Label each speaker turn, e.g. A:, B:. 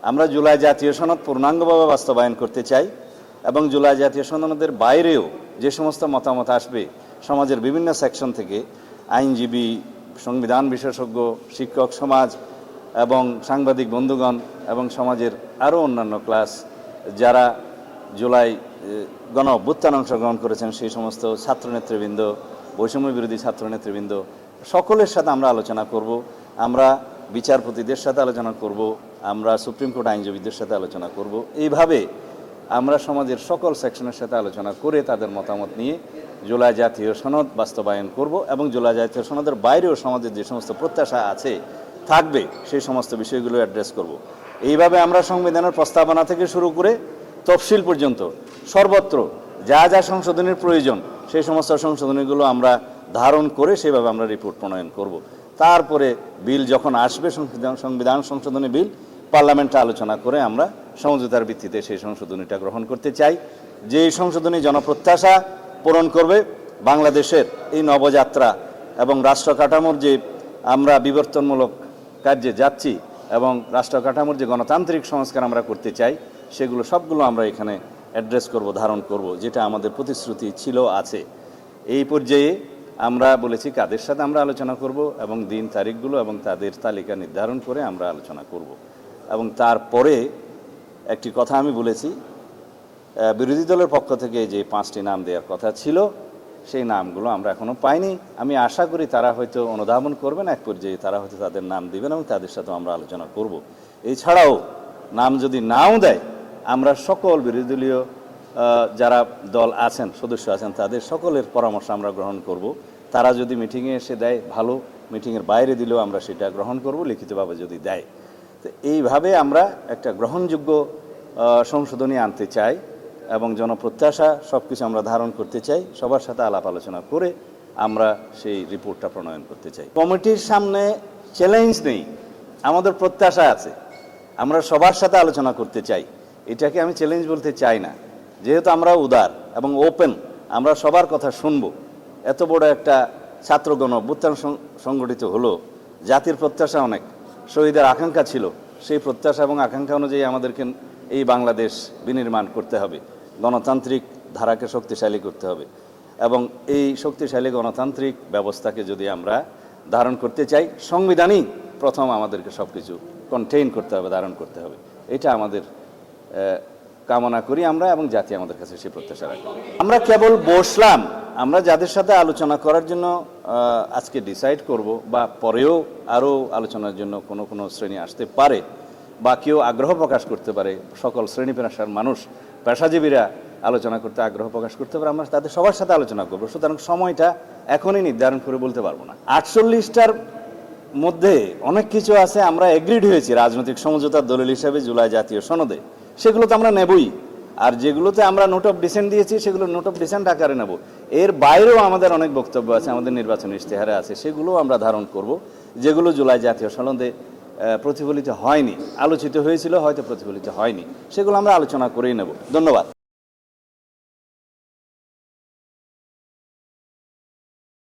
A: আমরা জুলাই জাতীয় সনদ পূর্ণাঙ্গভাবে বাস্তবায়ন করতে চাই এবং জুলাই জাতীয় সনদের বাইরেও যে সমস্ত মতামত আসবে সমাজের বিভিন্ন সেকশন থেকে, আইনজীবী, সংবিধান বিশেষজ্ঞ, শিক্ষক সমাজ এবং সাংবাদিক বন্ধুগণ এবং সমাজের আরও অন্যান্য ক্লাস যারা জুলাই গণ অভ্যুত্থানে অংশগ্রহণ করেছেন, সেই সমস্ত ছাত্রনেতৃবৃন্দ, বৈষম্য বিরোধী ছাত্রনেতৃবৃন্দ, সকলের সাথে আমরা আলোচনা করব। আমরা বিচারপতিদের সাথে আলোচনা করব, আমরা সুপ্রিম কোর্ট আইনজীবীদের সাথে আলোচনা করব। এইভাবে আমরা সমাজের সকল সেকশনের সাথে আলোচনা করে তাদের মতামত নিয়ে জুলাই জাতীয় সনদ বাস্তবায়ন করব এবং জুলাই জাতীয় সনদের বাইরেও সমাজের যে সমস্ত প্রত্যাশা আছে থাকবে সেই সমস্ত বিষয়গুলো অ্যাড্রেস করব। এইভাবে আমরা সংবিধানের প্রস্তাবনা থেকে শুরু করে তফসিল পর্যন্ত সর্বত্র যা যা সংশোধনের প্রয়োজন সেই সমস্ত সংশোধনীগুলো আমরা ধারণ করে সেভাবে আমরা রিপোর্ট প্রণয়ন করব। তারপরে বিল যখন আসবে, সংবিধান সংশোধনী বিল, পার্লামেন্টে আলোচনা করে আমরা সমঝোতার ভিত্তিতে সেই সংশোধনীটা গ্রহণ করতে চাই। যে সংশোধনী জনপ্রত্যাশা পূরণ করবে, বাংলাদেশের এই নবযাত্রা এবং রাষ্ট্র কাঠামোর যে আমরা বিবর্তনমূলক কার্যে যাচ্ছি এবং রাষ্ট্র কাঠামোর যে গণতান্ত্রিক সংস্কার আমরা করতে চাই, সেগুলো সবগুলো আমরা এখানে অ্যাড্রেস করব, ধারণ করব, যেটা আমাদের প্রতিশ্রুতি ছিল, আছে। এই পর্যায়ে আমরা বলেছি কাদের সাথে আমরা আলোচনা করব এবং দিন তারিখগুলো এবং তাদের তালিকা নির্ধারণ করে আমরা আলোচনা করব। এবং তারপরে একটি কথা আমি বলেছি, বিরোধী দলের পক্ষ থেকে যে 5টি নাম দেওয়ার কথা ছিল সেই নামগুলো আমরা এখনও পাইনি। আমি আশা করি তারা হয়তো অনুধাবন করবেন, এক পর্যায়ে তারা হয়তো তাদের নাম দিবেন এবং তাদের সাথেও আমরা আলোচনা করব। এছাড়াও নাম যদি নাও দেয়, আমরা সকল বিরোধী দলীয় যারা দল আছেন, সদস্য আছেন, তাদের সকলের পরামর্শ আমরা গ্রহণ করব। তারা যদি মিটিংয়ে এসে দেয় ভালো, মিটিংয়ের বাইরে দিলেও আমরা সেটা গ্রহণ করব, লিখিতভাবে যদি দেয়। তো এইভাবে আমরা একটা গ্রহণযোগ্য সংশোধনী আনতে চাই এবং জনপ্রত্যাশা সব কিছু আমরা ধারণ করতে চাই। সবার সাথে আলাপ আলোচনা করে আমরা সেই রিপোর্টটা প্রণয়ন করতে চাই। কমিটির সামনে চ্যালেঞ্জ নেই, আমাদের প্রত্যাশা আছে, আমরা সবার সাথে আলোচনা করতে চাই। এটাকে আমি চ্যালেঞ্জ বলতে চাই না, যেহেতু আমরা উদার এবং ওপেন, আমরা সবার কথা শুনবো। এত বড় একটা ছাত্রগণ অভ্যুত্থান সংগঠিত হলো, জাতির প্রত্যাশা অনেক, শহীদের আকাঙ্ক্ষা ছিল, সেই প্রত্যাশা এবং আকাঙ্ক্ষা অনুযায়ী আমাদেরকে এই বাংলাদেশ বিনির্মাণ করতে হবে, গণতান্ত্রিক ধারাকে শক্তিশালী করতে হবে এবং এই শক্তিশালী গণতান্ত্রিক ব্যবস্থাকে যদি আমরা ধারণ করতে চাই, সংবিধানই প্রথম আমাদেরকে সব কিছু কন্টেইন করতে হবে, ধারণ করতে হবে। এটা আমাদের কামনা করি আমরা এবং জাতি আমাদের কাছে সেই প্রত্যাশা রাখি। আমরা কেবল বসলাম, আমরা যাদের সাথে আলোচনা করার জন্য আজকে ডিসাইড করব বা পরেও আরও আলোচনার জন্য কোনো শ্রেণী আসতে পারে বা কেউ আগ্রহ প্রকাশ করতে পারে, সকল শ্রেণী পেশার মানুষ, পেশাজীবীরা আলোচনা করতে আগ্রহ প্রকাশ করতে পারে, আমরা তাদের সবার সাথে আলোচনা করবো। সুতরাং সময়টা এখনই নির্ধারণ করে বলতে পারবো না। 48টার মধ্যে অনেক কিছু আছে আমরা এগ্রিড হয়েছি রাজনৈতিক সমঝোতার দলিল হিসাবে জুলাই জাতীয় সনদে, সেগুলো তো আমরা নেবই। আর যেগুলোতে আমরা নোট অফ ডিসেন্ট দিয়েছি সেগুলো নোট অফ ডিসেন্ট আকারে নেব। এর বাইরেও আমাদের অনেক বক্তব্য আছে, আমাদের নির্বাচন ইশতেহারে আছে, সেগুলো আমরা ধারণ করব। যেগুলো জুলাই জাতীয় সনদে প্রতিফলিত হয়নি, আলোচিত হয়েছিল, হয়তো প্রতিফলিত হয়নি, সেগুলো আমরা আলোচনা করেই নেব। ধন্যবাদ।